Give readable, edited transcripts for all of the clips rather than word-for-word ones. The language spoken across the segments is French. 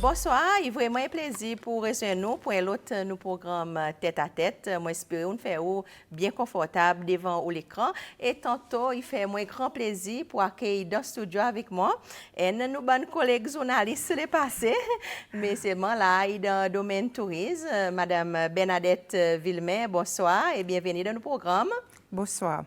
Bonsoir, il est vraiment un plaisir pour rejoindre nous pour l'autre nous programme tête à tête. Moi, j'espère nous faire bien confortable devant l'écran. Et tantôt, il fait un grand plaisir pour accueillir dans le studio avec moi. Et nous, bonnes collègues journalistes, les passés, mais c'est moi là, dans le domaine tourisme, Madame Bernadette Villemin. Bonsoir et bienvenue dans le programme. Bonsoir.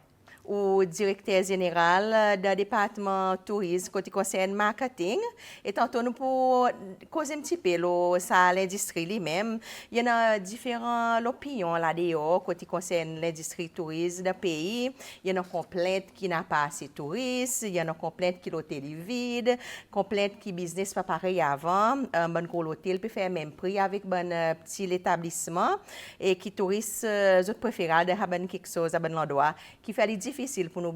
Ou directeur général du département tourisme côté concerne marketing. Et tantôt nous pour causer un petit peu ça l'industrie lui-même. Il y a différentes opinions là-dedans côté concerne l'industrie tourisme du pays. Il y a une complainte qui n'a pas assez de touristes, il y a une complainte qui l'hôtel est vide, complainte qui business pas pareil avant, bon gros l'hôtel peut faire même prix avec bon petit établissement et qui touristes autres préférés de haben quelque chose à bon endroit qui fait difficile pour nous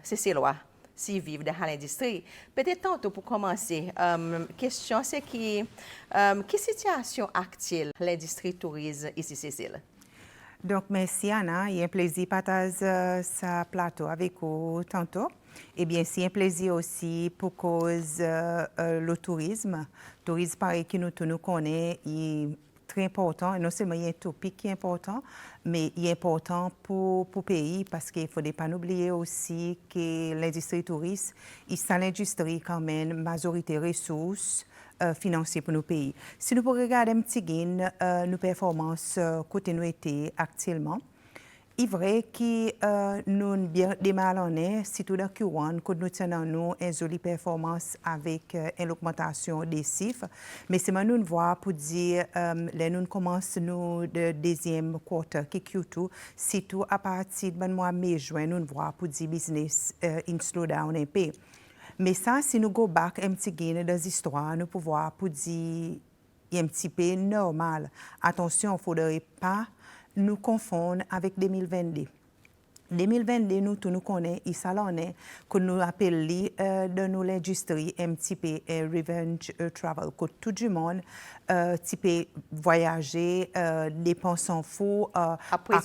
ces lois si vivre dans l'industrie. Peut-être tantôt pour commencer, question c'est quelle situation actuelle l'industrie tourisme ici Cécile? Donc, merci Anna. Il y a un plaisir de partager ce plateau avec vous tantôt. Eh bien, c'est un plaisir aussi pour cause le tourisme. Le tourisme, pareil, que nous connaissons, est très important. Et non seulement il y a un topic qui est important, mais il est important pour le pays parce qu'il ne faut pas oublier aussi que l'industrie touriste, c'est l'industrie quand même, majorité ressources financiers pour nos pays. Si nous pouvons regarder un petit gain, nos performances côté nous été actuellement, il est vrai que nous bien démarrons l'année, surtout dans Q1, que nous tenons une jolie performance avec une augmentation des chiffres. Mais c'est maintenant nous voir pour dire, là nous commençons le deuxième quarter, qui est Q2, surtout à partir du mois de mai-juin, nous voir pour dire business in slowdown un peu. Mais ça, si nous go back un petit gain dans l'histoire, nous pouvons voir pour dire un petit peu normal. Attention, il ne faudrait pas nous confondre avec 2022. 2022, nous, nous connaissons, et ça l'en est, que nous appelons dans l'industrie un petit peu revenge travel, que tout le monde type voyager, dépenser en fou. Après,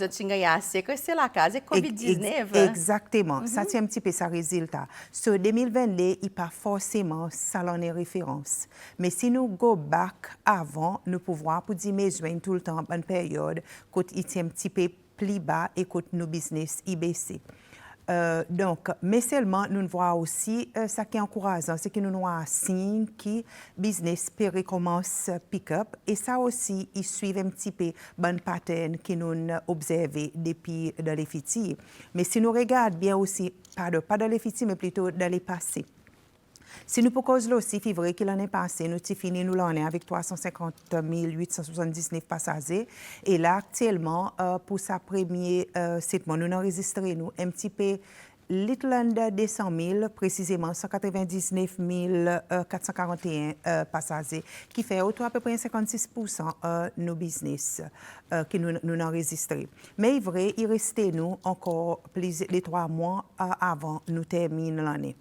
c'est que c'est la case COVID-19. Exactement, ça c'est un petit peu ça résultat. So 2022, il n'y a pas forcément ça l'en est référence. Mais si nous go back avant, nous pouvons voir pour dire mais juin tout le temps, une période, quand il est un petit peu plus bas et que nos business y baissent. Donc, mais seulement, nous voyons aussi, ce qui est encourageant, c'est que nous avons un signe que le business peut recommencer à pick-up. Et ça aussi, il suit un petit peu bon pattern que nous observons depuis les futurs. Mais si nous regardons bien aussi, pas dans les futurs, mais plutôt dans les passés. Si nous pouvons aussi, c'est vrai que l'année passée, nous avons fini l'année avec 350 879 passagers. Et là, actuellement, pour sa première 7 mois, nous avons enregistré un petit peu little under 200 000, précisément 199 441 passagers, qui fait autour à peu près 56% de nos business que nous avons enregistrés. Mais il est vrai, il restait nous encore les 3 mois avant nous terminer l'année.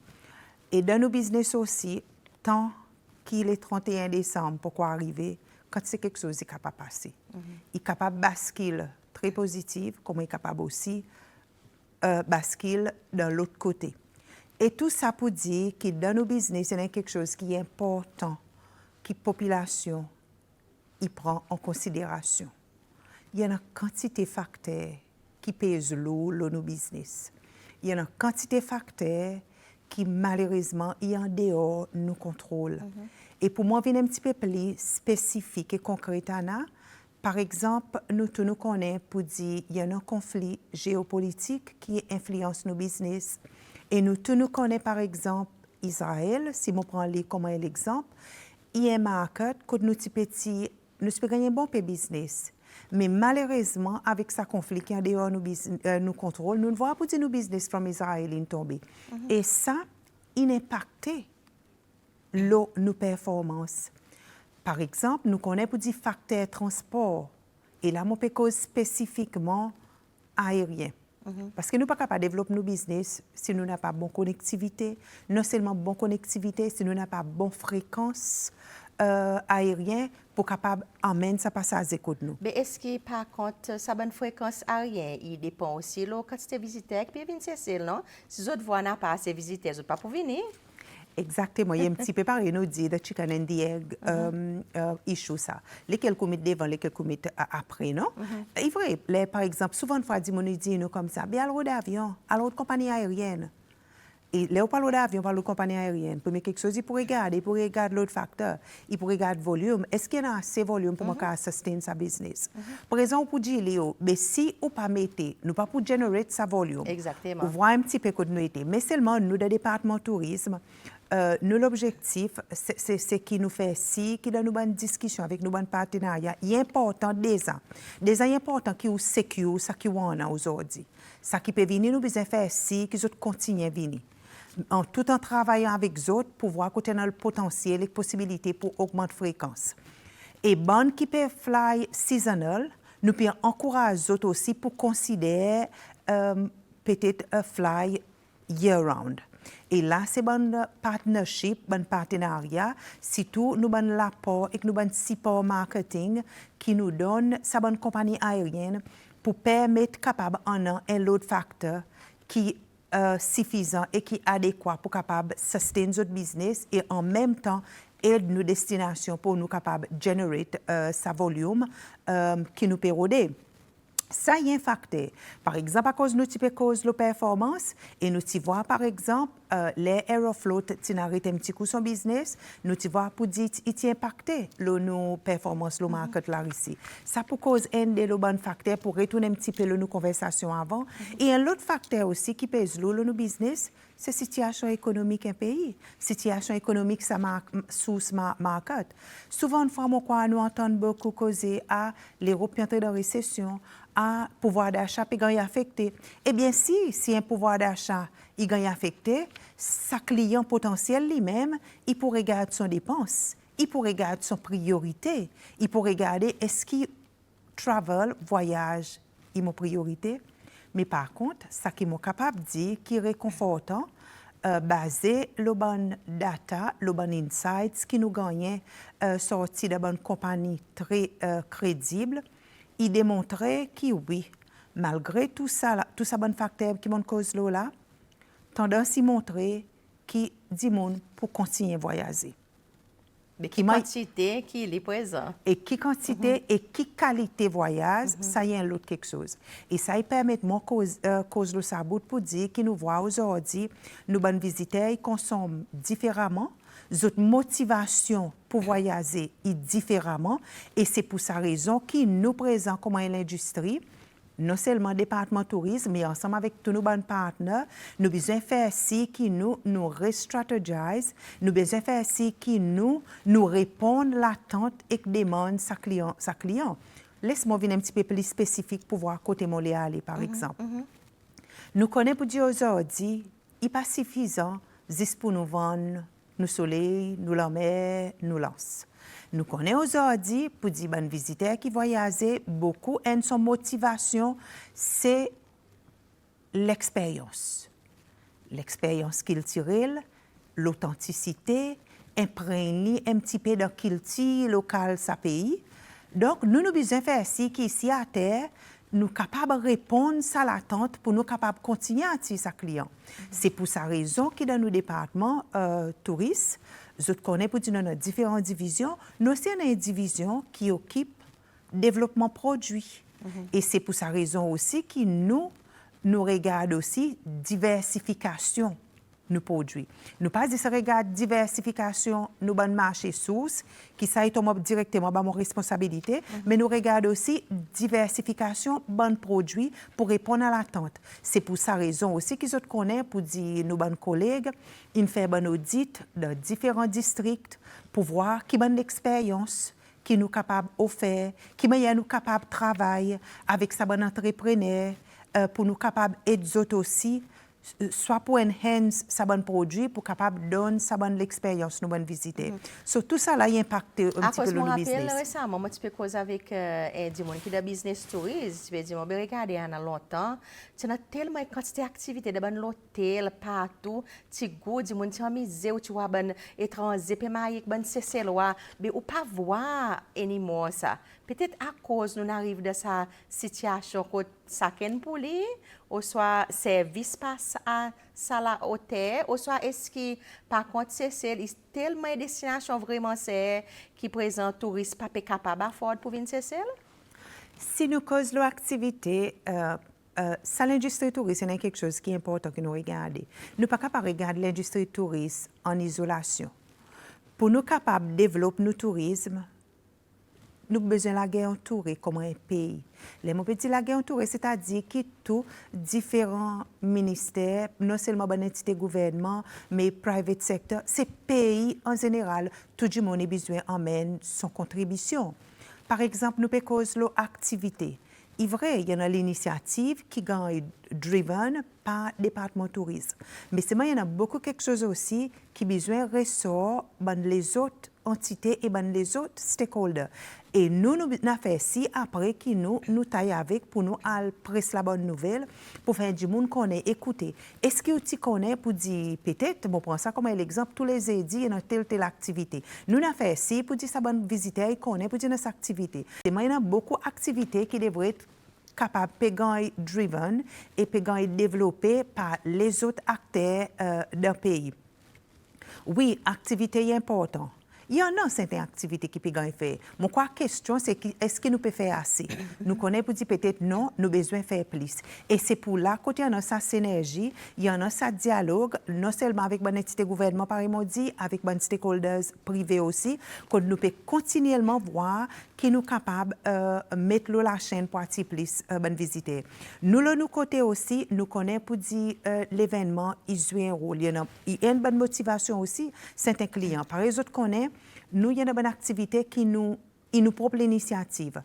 Et dans nos business aussi, tant qu'il est 31 décembre, pourquoi arriver, quand c'est quelque chose qui est capable de passer. Il est capable de basculer très positif, comme il est capable aussi basculer dans l'autre côté. Et tout ça pour dire que dans nos business, il y a quelque chose qui est important, que la population y prend en considération. Il y a une quantité de facteurs qui pèsent lourd dans nos business. Il y a une quantité de facteurs qui malheureusement est en dehors de nos contrôles. Et pour moi, venir un petit peu plus spécifique et concret, Anna, par exemple, nous connaissons pour dire qu'il y a un conflit géopolitique qui influence nos business. Et nous connaissons par exemple Israël, si je prends comme un exemple, il y a un market que nous petit, nous pouvons gagner un bon business. Mais malheureusement, avec ce conflit qui est en dehors de nos contrôles, nous ne voyons pas nos business from Israël tomber. Et ça, il impacte nos performances. Par exemple, nous connaissons pour des facteurs transport. Et là, on peut cause spécifiquement aérien. Parce que nous ne sommes pas capables de développer nos business si nous n'avons pas bonne connectivité. Non seulement bonne connectivité, si nous n'avons pas bonne fréquence aérienne pour capable amener ça passer à écoute nous. Mais est-ce que par contre sa bonne fréquence aérienne, il dépend aussi de la quantité de visiteurs qui peuvent venir, non? Si les autres voient n'a pas assez de visiteurs, ils ne pas pour venir. Exactement. Il y a un petit peu pareil, nous dit, the chicken and the egg issue, ça. Lesquels qu'on met devant, lesquels qu'on met après, non? Et vrai, par exemple, souvent, une fois, nous dit, nous comme ça, bien, à l'autre d'avion, à l'autre compagnie aérienne. Et là, on parle d'avion, on parle de compagnie aérienne. Pour mettre quelque chose, il faut regarder l'autre facteur. Il faut regarder le volume. Est-ce qu'il y a assez de volume pour moi sustain sa business? Par exemple, pour dire, Léo, mais si on pas mettre, nous pas pour générer sa volume. Exactement. On voit un petit peu qu'on nous était. Mais seulement, nous, dans le département tourisme, nous, l'objectif, c'est qui nous fait si, qui donne nous une discussion avec nous, un partenariat. Il est important déjà. Déjà, il est important qui nous sécure ça qui on a aujourd'hui. Ça qui peut venir, nous besoin faire si, qui autres continuent à venir. Tout en travaillant avec les autres pour voir qu'on a le potentiel et les possibilités pour augmenter la fréquence. Et bonne qui peut fly seasonal, nous pouvons encourager les autres aussi pour considérer peut-être fly year-round. Et là, c'est bon partnership, bon partenariat, surtout nous bon l'apport et nous bon support marketing qui nous donne sa bonne compagnie aérienne pour permettre capable en un autre facteur qui suffisant et qui est adéquat pour capable sustain notre business et en même temps aide nos destinations pour nous capable générer sa volume qui nous permet. Ça y est un facteur. Par exemple, à cause de nous cause de la performance, et nous y voit par exemple les Aeroflot qui n'arrêtent un petit coup son business, nous y voit pour dire qu'il est impacté nos performances, le market là ici. Ça pour cause un des bons facteurs pour retourner un petit peu nos conversations avant. Et un autre facteur aussi qui pèse nos business, c'est la situation économique d'un pays. Situation économique, ça sous market. Souvent, une fois, nous entendons beaucoup causer à l'Europe entrer dans la récession, à pouvoir d'achat puis gagne affecté. Eh bien, si un pouvoir d'achat il gagne affecté, sa client potentiel lui-même, il pourrait regarder son dépense, il pourrait regarder son priorité, il pourrait regarder est-ce qu'il travel, voyage, il est priorité. Mais par contre, ça qui est capable de dire qui est réconfortant, basé le bon data, le bon insights qui nous gagnait sorti de bonne compagnie très crédible, il démontrait que oui, malgré tout ça bon facteur qui montre cause là, tendance à montrer qui dit monde pour continuer à voyager. Mais qui quantité qui est présent. Et qui quantité et qui qualité voyage, ça y est un autre quelque chose. Et ça permet de cause le sabot pour dire qu'ils nous voient aujourd'hui, nos bonnes visiteurs, ils consomment différemment. Notre motivation pour voyager est différemment. Et c'est pour sa raison qu'ils nous présentent comment est l'industrie. Non seulement le département tourisme, mais ensemble avec tous nos bons partenaires, nous besoin faire ci qui nous re-strategise, nous besoin faire ci qui nous répondent l'attente et demande sa client. Laisse-moi venir un petit peu plus spécifique pour voir côté mon aller, par exemple. Nous connaissons pour dire aujourd'hui, il n'est pas suffisant juste pour nous vendre, nous soleil, nous la mer, nous lance. Nous connaissons aujourd'hui, pour dire bonnes visiteurs qui voyagent, beaucoup, et son motivation, c'est l'expérience. L'expérience qu'ils tirent, l'authenticité, imprégner un petit peu de culture locale, sa pays. Donc, nous besoin faire ici, qu'ici à terre, nous sommes capables de répondre à l'attente pour nous capables de continuer à attirer sa client. C'est pour sa raison que dans nos départements touristes, je connais pour dire dans nos différentes divisions, nous aussi on a une division qui occupe le développement produit. Et c'est pour sa raison aussi que nous regardons aussi diversification nos produits. Nous pas dire regarde diversification nos bons marchés sources qui ça tombe directement dans mon responsabilité, mais nous regardons aussi diversification bons produits pour répondre à l'attente. C'est pour sa raison aussi qu'ils autres connaissent pour dire nos bons collègues, ils font un audit de différents districts pour voir qui bonne expérience qui nous capable offrir, qui nous capable de travailler avec sa bonne entrepreneur pour nous capable aider autres aussi soit pour enhance sa bonne produit, pour capable donner sa bonne l'expérience, nous bonnes visiter. So, tout ça là, il impacte un petit peu le business. Je me rappelle récemment, moi, tu peux causer avec des gens qui ont business tourisme, tu veux dire, mais regardez, il y a longtemps, tu as tellement de quantité d'activités, de bon hôtel, partout, tu goûtes, des gens qui ont misé, tu vois, bon étranger, puis maïk, bon cécélois, mais on pas voir anymore ça. Peut-être à cause nous arrive de sa situation que ça ken pour lui, ou soit service passe à ça la hauteur, ou soit est-ce que par contre c'est tellement de destinations vraiment c'est qui présente touristes pas capable d'afford pour venir c'est Si nous causons l'activité, ça l'industrie touristique c'est quelque chose qui est important que nous regardions. Nous ne pouvons pas regarder l'industrie touristique en isolation. Pour nous capables de développer notre tourisme, nous avons besoin de la guerre entourée comme un pays. Les mots petits la guerre entourée, c'est-à-dire que tous différents ministères, non seulement les entités gouvernement, mais le private sector, ces pays en général, tout le monde a besoin d'emmener son contribution. Par exemple, nous pouvons causer l'activité. Il est vrai, il y a l'initiative qui est driven par le département tourisme. Mais c'est il y en a beaucoup quelque chose aussi qui a besoin de ressort dans les autres entités et dans les autres stakeholders. Et nous avons fait ça après que nous taillons avec pour nous presser la bonne nouvelle, pour faire du monde qu'on ait écouté. Est-ce que tu connais pour dire, peut-être, bon, prends ça comme un exemple, tous les édits, il y a telle activité. Nous avons fait ça pour dire ça bonne visiteur, il connaît pour dire notre activité. Il y a beaucoup d'activités qui devraient être capables de driven et de développées par les autres acteurs d'un pays. Oui, activité est importante. Il y en a certaines activités qui peuvent être faites. Mon question, c'est est-ce que nous pouvons faire assez? Nous connaissons peut-être non, nous avons besoin de faire plus. Et c'est pour là, quand il y en a sa synergie, il y en a sa dialogue, non seulement avec les entités gouvernement, par dit, avec les stakeholders privés aussi, que nous pouvons continuellement voir qui nous capables de mettre la chaîne pour attirer plus de visiteurs. Nous, de notre côté aussi, nous connaissons pour dire l'événement, il joue un rôle. Il y a une bonne motivation aussi, certains clients. Par exemple, nous, il y a une bonne activité qui nous propre l'initiative.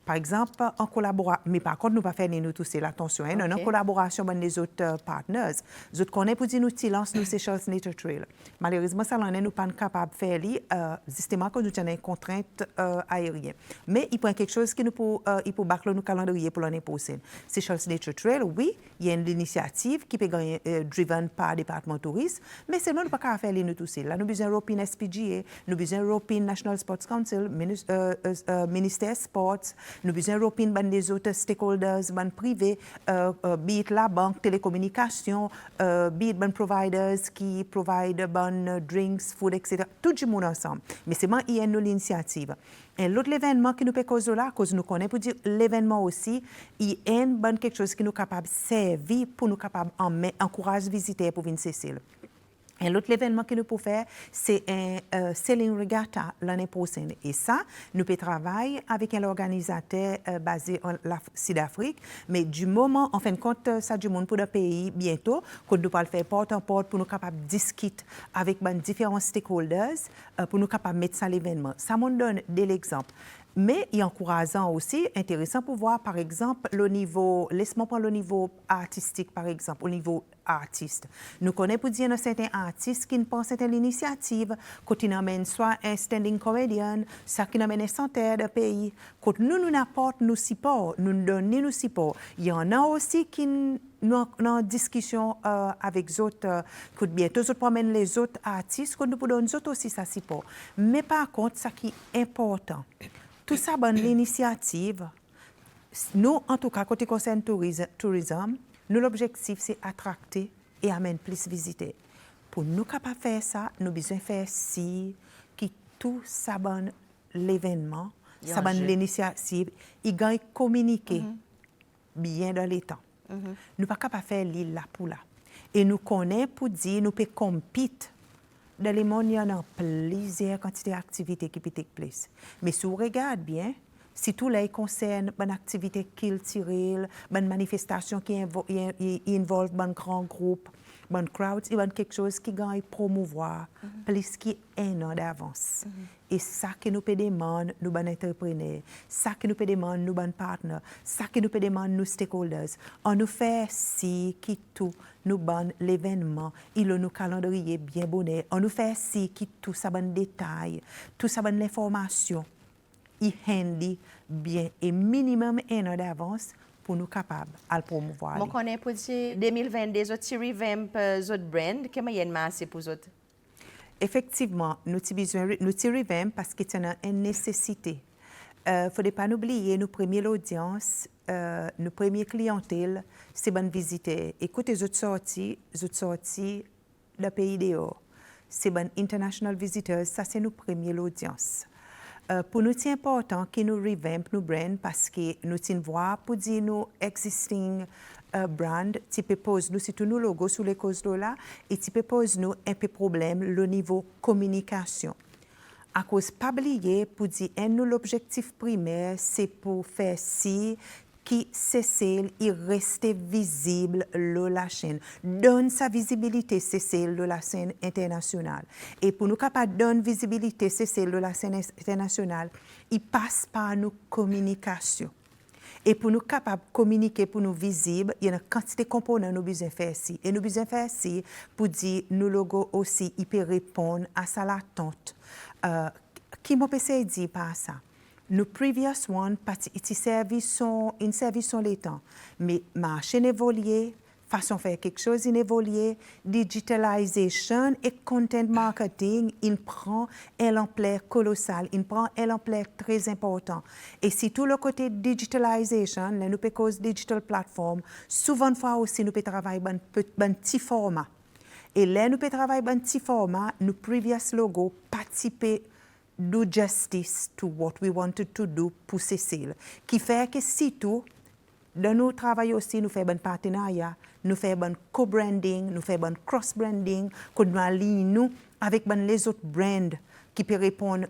Par exemple, en collaboration, mais par contre, nous ne pas faire nous tous, c'est l'attention, hein, en collaboration avec les autres partenaires. Nous connaissons pour dire nous silence nous Seychelles Nature Trail. Malheureusement, ça n'en est nous pas capable de faire, justement, quand nous avons une contrainte aérienne. Mais il prend quelque chose qui nous peut battre nos calendrier pour l'année prochaine. Seychelles Nature Trail, oui, il y a une initiative qui peut être driven par le département tourisme, mais seulement nous ne pas faire nous tous. Là, nous avons besoin de European SPGA, nous avons besoin de European National Sports Council, Ministère Sports. Nous avons besoin de des autres stakeholders, des privés, be it la banque, télécommunications, be it des providers qui provident des drinks, food, etc. Tout le monde ensemble. Mais c'est moi, il y a une initiative. Et l'autre événement qui nous peut causer là, cause nous connaissons pour dire l'événement aussi, il y a quelque chose qui nous capable de servir pour nous capable d'encourager les visiteurs pour venir Seychelles. Et l'autre événement que nous pouvons faire, c'est un Sailing Regatta l'année prochaine. Et ça, nous pouvons travailler avec un organisateur basé en Sud-Afrique. Mais du moment, en fin de compte, ça du monde pour le pays bientôt, qu'on nous le faire porte en porte pour nous capables de discuter avec différents stakeholders pour nous capables de mettre ça à l'événement. Ça me donne de l'exemple. Mais il est encourageant aussi, intéressant pour voir, par exemple, le niveau, laisse-moi prendre le niveau artistique, par exemple, au niveau artiste. Nous connaissons pour dire certains artistes qui ne pensent à l'initiative, quand ils amènent soit un standing comedian, soit qui amènent un centre de pays. Quand nous apportons nos supports, nous donnons nos supports. Il y en a aussi qui nous en discussion avec les autres, que bientôt nous promènent les autres artistes, que nous pouvons donner aussi ça support. Mais par contre, ce qui est important, tout ça, bonne l'initiative. Nous, en tout cas, côté concerne tourisme, nous, l'objectif, c'est attracter et amener plus de visiteurs. Pour nous capables de faire ça, nous avons besoin de faire si, qui tout ça, bonne l'événement, ça, bonne l'initiative, il gagne communiquer bien dans les temps. Nous ne sommes pas capables de faire l'île là pour là. Et nous connaissons pour dire, nous pouvons compétir. Dans le monde, il y a plusieurs quantités d'activités qui peuvent être place. Mais si vous regardez bien, si tout les concerne une activité culturelle, une manifestation qui involve un grand groupe, un crowd, il y a quelque chose qui gagne promouvoir plus qu'un an d'avance. Et ça que nous pouvons demander, nous, les entrepreneurs, ça que nous pouvons demander, nous, les partenaires, ça que nous pouvons demander, nous, stakeholders, on nous fait si qui tout, nous, l'événement, il a nos calendrier bien bonnet, on nous fait si qui tout ça, bon détail, tout ça, bonne l'information, il handy bien et minimum un an d'avance pour nous capables de le promouvoir. Je connais pour dire 2022, autres revamp, autres brand, comment il y a une masse pour eux? Effectivement, nous avons besoin de revamp parce que c'est une nécessité. Faudrait pas oublier, nos premières audiences, nos premières clientèles, c'est bonnes visiteurs. Écoutez, les autres sorties, le pays dehors. C'est bon international visitors, ça c'est nos premières audiences. Pour nous, c'est important que nous revamp nos brands parce que nous sommes voir pour dire nos existing brand, tu peux poser nous, c'est tout nos logos sur les causes là, et tu peux poser nous un peu problème le niveau communication. À cause pas oublier pour dire nous l'objectif primaire c'est pour faire si qui celle il reste visible de la chaîne donne sa visibilité c'est celle de la scène internationale et pour nous capable donner visibilité c'est celle de la scène internationale il passe par nos communications et pour nous capables de communiquer pour nous visibles il y a une quantité de composants nous besoin faire ici et nous besoin faire ici pour dire nos logos aussi il peut répondre à sa l'attente qui m'a pensé dit par ça nos previous one ils services sont les temps mais marché évolué façon faire quelque chose évolué digitalisation et content marketing il prend un ampleur colossale il prend un ampleur très important et si tout le côté digitalisation là nous peut cause digital platform souvent fois aussi nous peut travailler un petit format et là nous peut travailler un petit format nos previous logo participer do justice to what we wanted to do pour Cécile. Qui fait que si tout, dans nos travail aussi, nous faisons un partenariat, nous faisons un co-branding, nous faisons un cross-branding, que nous alignons avec les autres brands qui peuvent répondre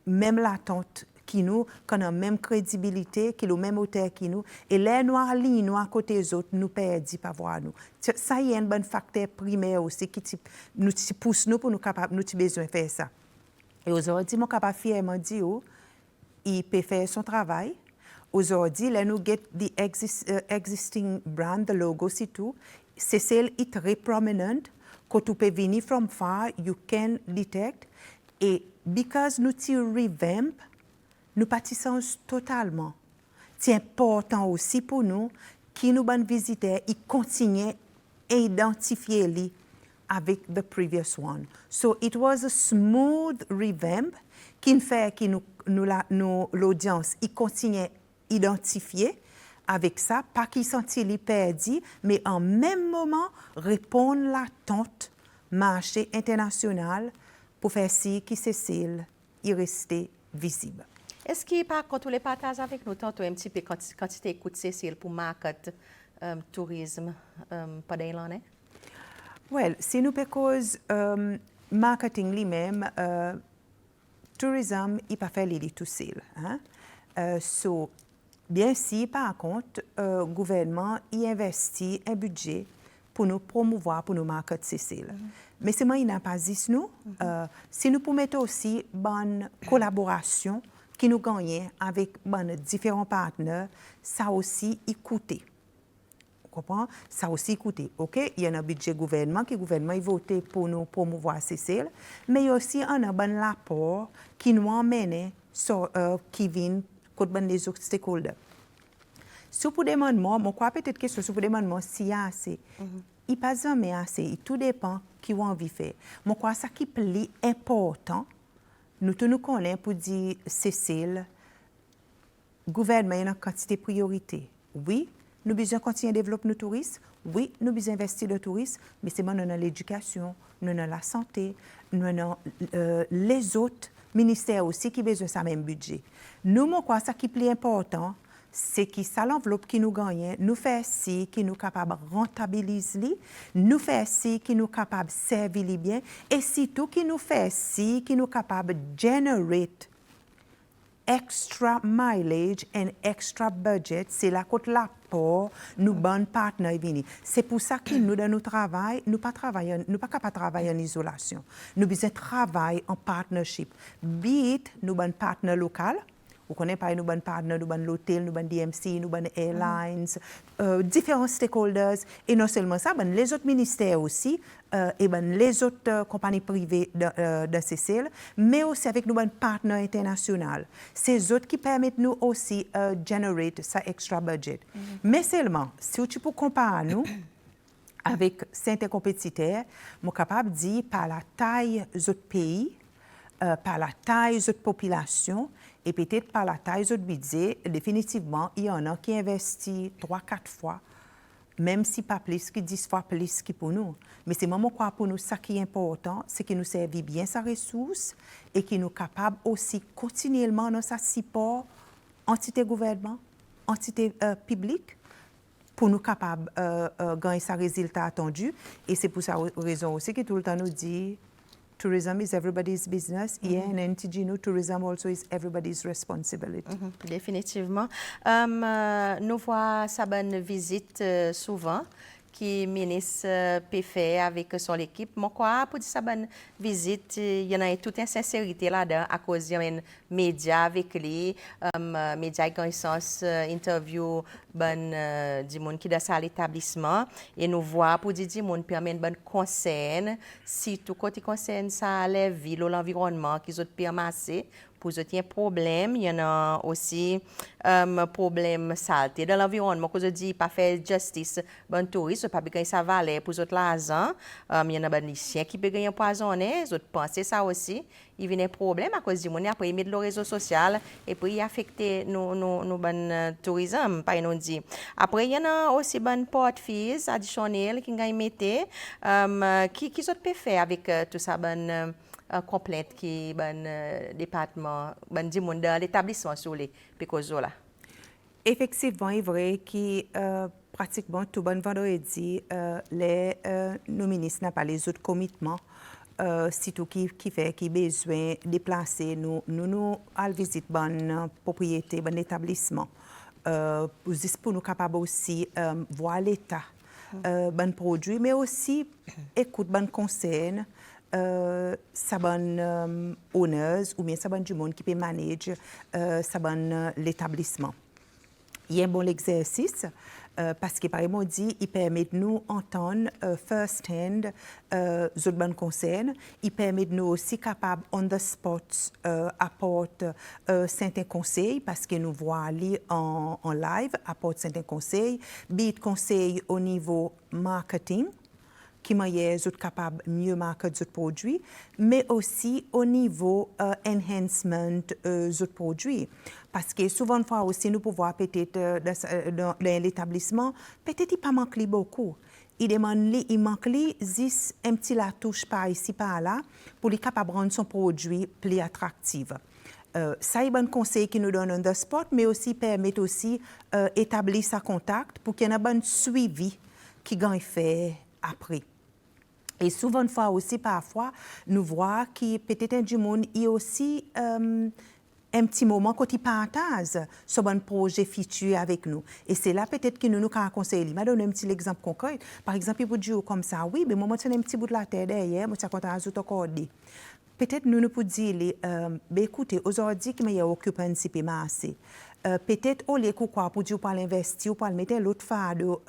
même l'attente qui nous, qui ont la même crédibilité, qui ont le même hauteur qui nous, et là nous alignons à côté des autres, nous perdons pas voir nous. Ça y est un bon facteur primaire aussi qui nous pousse nous pour nous capables, nous avons besoin de faire ça. Et aujourd'hui, mon capable fièrement dire, il peut faire son travail. Aujourd'hui, là, nous get the existing brand, the logo, c'est tout. C'est celle qui est très prominent. Quand tu peux venir from far, you can detect. Et because nous revamp, nous participons totalement. C'est important aussi pour nous qui nous ban visiteurs, ils continuent à identifier les avec the previous one. So it was a smooth revamp qui fait que l'audience continue à identifier avec ça, pas qu'ils sentent perdus, mais en même moment répondre à l'attente marché international pour faire si qui Cécile il restait visible. Est-ce qu'il par contre les partages avec nous tantôt un petit peu quand tu écoutes Cécile pour market tourisme pendant l'année? Well, si nous cause marketing lui-même, tourisme, il pas fait les tout seul. Hein? So, bien si par contre, gouvernement il investit un budget pour nous promouvoir, pour nous marketer Cécile. Mais c'est moi il n'a pas dit nous. Si nous pouvons mettre aussi bonne collaboration qui nous gagne avec différents partenaires, ça aussi y coûte. Ça aussi coûté. OK, il y a un budget gouvernement qui gouvernement voté pour nous promouvoir Cécile, mais il y a aussi un bon rapport qui nous emmène qui vient contre les autres stakeholders. Si vous demandez moi, crois peut-être que si vous demandez s'il y a assez, il pas jamais assez. Tout dépend qui ont envie de faire. Moi crois ça qui est plus important. Nous tous nous connaissons pour dire Cécile, gouvernement il y a une quantité de priorité. Oui. Nous besoin continuer à développer nos touristes. Oui, nous besoin investir dans le tourisme, mais c'est maintenant dans l'éducation, nous dans la santé, nous dans les autres ministères aussi qui ont besoin de ce même budget. Nous, moi, quoi, ça qui est plus important, c'est que ça l'enveloppe qui nous gagne, nous fait si qui nous capable de rentabiliser, nous fait si qui nous capable de servir bien, et surtout qui nous fait si qui nous capable de generate extra mileage and extra budget, c'est la côte l'apport nous bon partenaires venir. C'est pour ça que nous dans notre travail, nous pas capable travailler en isolation. Nous besoin travailler en partnership. Be it nous bon partenaire local. Vous connaissez pas nous bon partenaire, nous bon l'hôtel, nous bon DMC, nous bon airlines, différents stakeholders et non seulement ça, ben les autres ministères aussi et ben les autres compagnies privées de Cécile, mais aussi avec nos partenaires internationaux. Ces autres qui permettent nous aussi generate ça extra budget. Mais seulement si tu peux comparer nous avec certains compétiteurs, je suis capable de dire par la taille des autres pays par la taille de la population et peut-être par la taille de budget, définitivement, il y en a qui investissent 3-4 fois, même si pas plus que 10 fois plus que pour nous. Mais c'est vraiment quoi pour nous, ça qui est important, c'est que nous servons bien sa ressource et que nous sommes capables aussi continuellement dans sa support entité gouvernement, entité publique, pour nous capables de gagner sa résultat attendu. Et c'est pour ça raison aussi que tout le temps nous dit tourism is everybody's business. Et en NTG, tourism also is everybody's responsibility. Définitivement. Nous voyons ça bonne visite souvent qui ministre peut faire avec son équipe. Moi, quoi, pour dire ça bonne visite, il y en a toute une sincérité là-dedans à cause il y a un média avec lui, média qui sens interview du monde qui est dans l'établissement et nous voit pour dire du monde permet un bon conseil, surtout quand il concerne ça la ville ou l'environnement qu'ils ont permis pour un problème, il y en a aussi problème saleté dans l'environnement. Quand je dis pas faire justice, bon touriste, pas gagner sa valeur pour autres l'argent. Il y en a des chiens qui peuvent gagner empoisonné, autres penser ça aussi. Il vient un problème à cause du monde après il met le réseau social et puis il affecte nos bon tourisme pas nous dit. Après il y en a aussi bon port fees additionnel qui gagne mettre qui autres peut faire avec tout ça bon complète qui ben département ben du monde dans l'établissement sur les pécozo là. Effectivement, il est vrai que pratiquement tout bon vendredi, nos ministres n'ont pas les autres commitments, surtout qui fait qui besoin de déplacer nous à visite bonne propriété, bon établissement, pour nous capables aussi voir l'état, bon produit, mais aussi écoute bon conseil. Ça bonne honneurs ou bien ça bonne du monde qui peut manager ça bonne l'établissement. Il y a un bon exercice parce que par exemple dit il permet de nous entendre first hand autres bonnes conseils, il permet de nous aussi capables on the spot apporter certains conseils parce que nous voit aller en live apporter certains conseils, bit conseils au niveau marketing qui manière sont capables mieux marquer d'autres produits, mais aussi au niveau enhancement d'autres produits. Parce que souvent fois aussi nous pouvons peut-être dans l'établissement, peut-être il pas manquer beaucoup. Il manque juste un petit la touche par ici par là pour les capable rendre son produit plus attractif. Ça est un conseil qui nous donne on the spot, mais aussi permet aussi établir sa contact pour qu'il y ait un bon suivi qui gagne fait après. Et souvent, une fois aussi, parfois, nous voyons que peut-être du monde, il y a aussi un petit moment quand il partage sur un projet futur avec nous. Et c'est là peut-être que nous conseillons. Je vais donner un petit exemple concret. Par exemple, il peut dire comme ça, oui, mais moi, je un petit bout de la terre derrière, moi, je suis content accordé. Peut-être nous pouvons dire, écoutez, aujourd'hui, il y a occupancy assez. Peut-être au lieu quoi pour dire pour l'investir ou pour mettre l'autre fardeau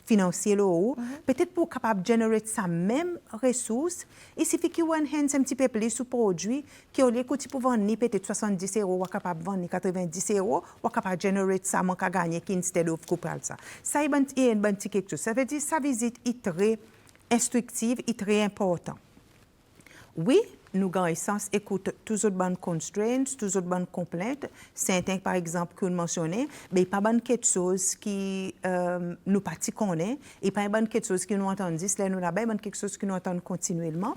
financier là peut-être pour capable de générer sa même ressource il suffit qu'il enhance un petit peu plus sur produit qui au lieu que pour vendre peut-être 70 € ou capable vendre 90 € ou capable de générer ça manque à gagner instead of couper ça il y a un petit quelque chose ça veut dire sa visite est très instructive et très important. Oui, nous avons sens écoute tous autres bonnes constraints, tous autres bonnes complaintes. Certains, par exemple, que nous mentionnons, mais pas bonne quelque chose qui nous parti connaît et pas bonne quelque chose qui nous entendent dire, là nous là-bas, bonne quelque chose qui nous entendent continuellement.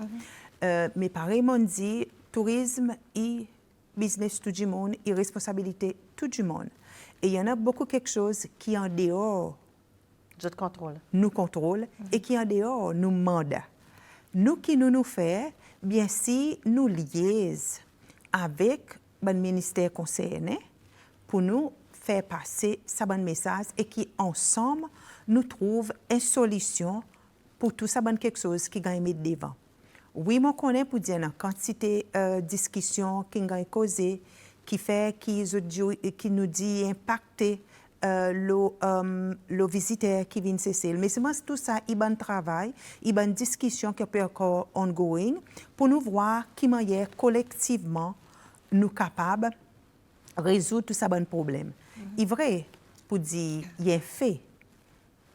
Mais pareil, on dit tourisme et business tout du monde et responsabilité tout du monde. Et il y en a beaucoup quelque chose qui en dehors nous contrôle et qui en dehors nous mandat. Nous qui nous fait bien si nous liaisons avec le ministère concerné pour nous faire passer ce bon message et qui ensemble nous trouvent une solution pour tout ça quelque chose qui gagne mettre devant. Oui, moi connais pour dire une quantité de discussions qui gagne causé qui fait qui nous dit impacter le visiteur qui vient cesser. Mais c'est tout ça, il y a un travail, il y a une discussion qui peut encore ongoing pour nous voir qui manière collectivement nous capables de résoudre tout ça bon problème. Il est vrai pour dire il y a un fait.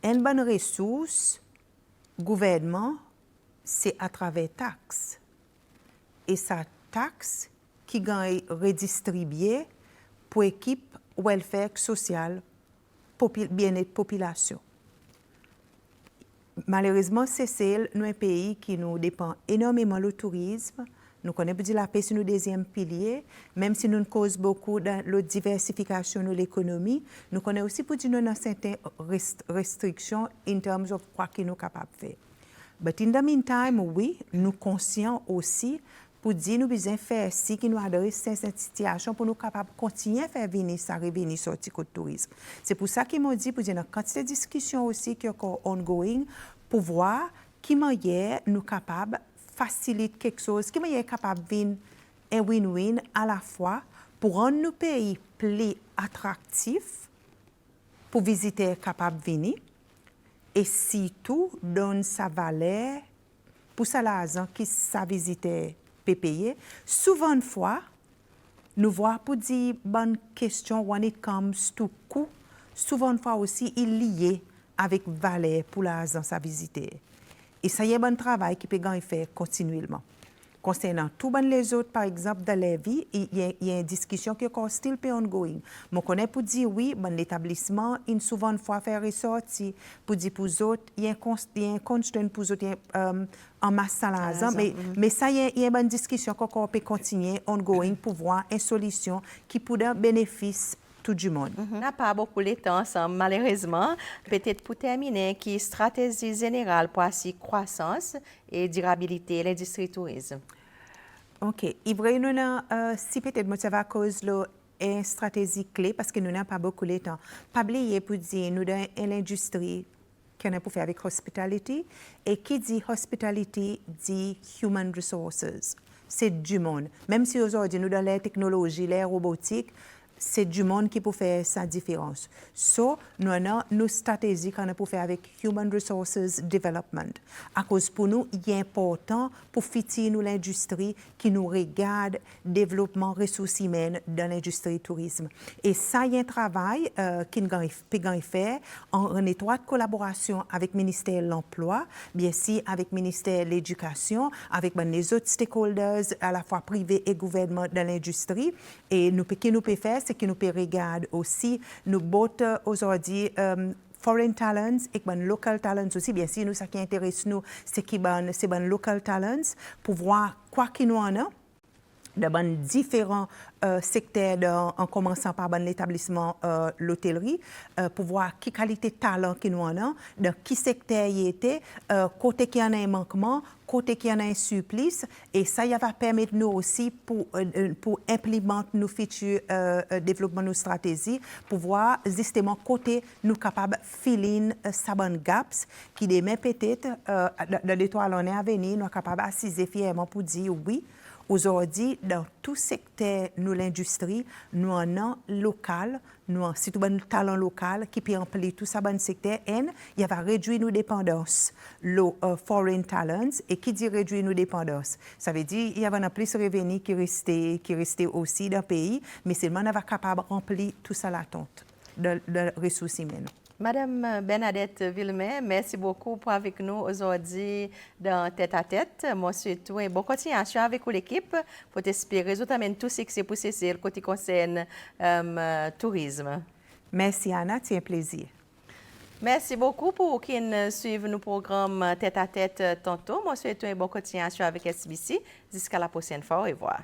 Une bonne ressource, gouvernement, c'est à travers taxes. et sa taxe qui gagne redistribuée pour équipe welfare social, bien-être population. Malheureusement, c'est un pays qui nous dépend énormément du tourisme. Nous connaissons la paix sur nos deuxième pilier, même si nous causons beaucoup dans la diversification de l'économie, nous connaissons aussi pour dire certaines restrictions en termes de quoi que nous sommes capables de faire. But in the meantime, oui, nous sommes conscients aussi pour dire nous besoin faire si qui nous adresse cette situation pour nous capables de continuer à faire venir ça revenir sortir côté tourisme. C'est pour ça qu'ils m'ont dit pour dire une quantité de discussion aussi qui est encore ongoing pour voir qui manière nous capables facilite quelque chose qui manière capable de venir un win-win à la fois pour rendre nos pays plus attractifs pour visiteurs capables de venir et surtout donne sa valeur pour ça l'argent qui sa visiteur peut payer. Souvent une fois, nous voyons pour dire bonne question when it comes to coût, souvent une fois aussi il est lié avec valeur pour l'argent sa visiteur. Et ça y est un bon travail qui peut gagner faire continuellement. Concernant tous les autres, par exemple, dans la vie, il y a une discussion qui est encore still ongoing. Je connais pour dire oui, bon l'établissement, il souvent une fois faire ressortir. Pour dire pour les autres, il y a un constraint pour les autres, en masse salaire. Mais ça y a une bonne discussion qui encore peut continuer ongoing pour voir une solution qui pourrait bénéficier tout du monde. On n'a pas beaucoup de temps ensemble, malheureusement. Peut-être pour terminer, qui est stratégie générale pour assurer croissance et durabilité de l'industrie tourisme? OK. Si peut-être ça va à cause de une stratégie clé, parce que nous n'avons pas beaucoup de temps. Pas oublier pour dire, nous avons une industrie qu'on a pour faire avec hospitality, et qui dit hospitality dit human resources. C'est du monde. Même si aujourd'hui, nous dans la technologie, la robotique, c'est du monde qui peut faire sa différence. So, nous avons nos stratégies qu'on a pour faire avec Human Resources Development. À cause pour nous, il est important pour fitter nous l'industrie qui nous regarde développement ressources humaines dans l'industrie tourisme. Et ça, il y a un travail qui nous peut faire en étroite collaboration avec le ministère de l'Emploi, bien sûr avec le ministère de l'Éducation, avec les autres stakeholders, à la fois privés et gouvernement dans l'industrie. Et nous, ce que nous pouvons faire, c'est que nous pouvons regarder aussi, nous bottes aujourd'hui foreign talents et local talents aussi. Bien sûr, nous, ce qui intéresse nous, c'est que local talents pour voir quoi qu'il nous en a dans différents secteurs, en commençant par l'établissement l'hôtellerie, pour voir quelle qualité de talent qu'il nous en a, dans quel secteur il était, côté qu'il y en a un manquement, côté qu'il y en a un supplice, et ça va permettre nous aussi pour implémenter nos futurs développement nos stratégies, pour voir justement côté nous capables de filer sa bonne gaps, qui demain peut-être dans l'étoile l'année à venir, nous sommes capables d'assiser fièrement pour dire oui. Aujourd'hui, dans tout secteur de l'industrie, nous avons local, nous avons surtout un talent local qui peut remplir tout ça dans le secteur. Et il va réduire nos dépendances, les foreign talents. Et qui dit réduire nos dépendances? Ça veut dire qu'il y a plus de revenus qui restent aussi dans le pays, mais seulement on va capable de remplir tout ça l'attente de ressources humaines. Madame Bernadette Villemay, merci beaucoup pour avec nous aujourd'hui dans Tête à Tête. Moi, surtout, une bonne continuation avec l'équipe pour espérer résultat tout succès pour Cécile côté concerne tourisme. Merci Anna, c'est un plaisir. Merci beaucoup pour qui suivent nos programmes Tête à Tête tantôt. Moi, surtout, une bonne continuation avec SBC. Jusqu'à la prochaine fois. Au revoir.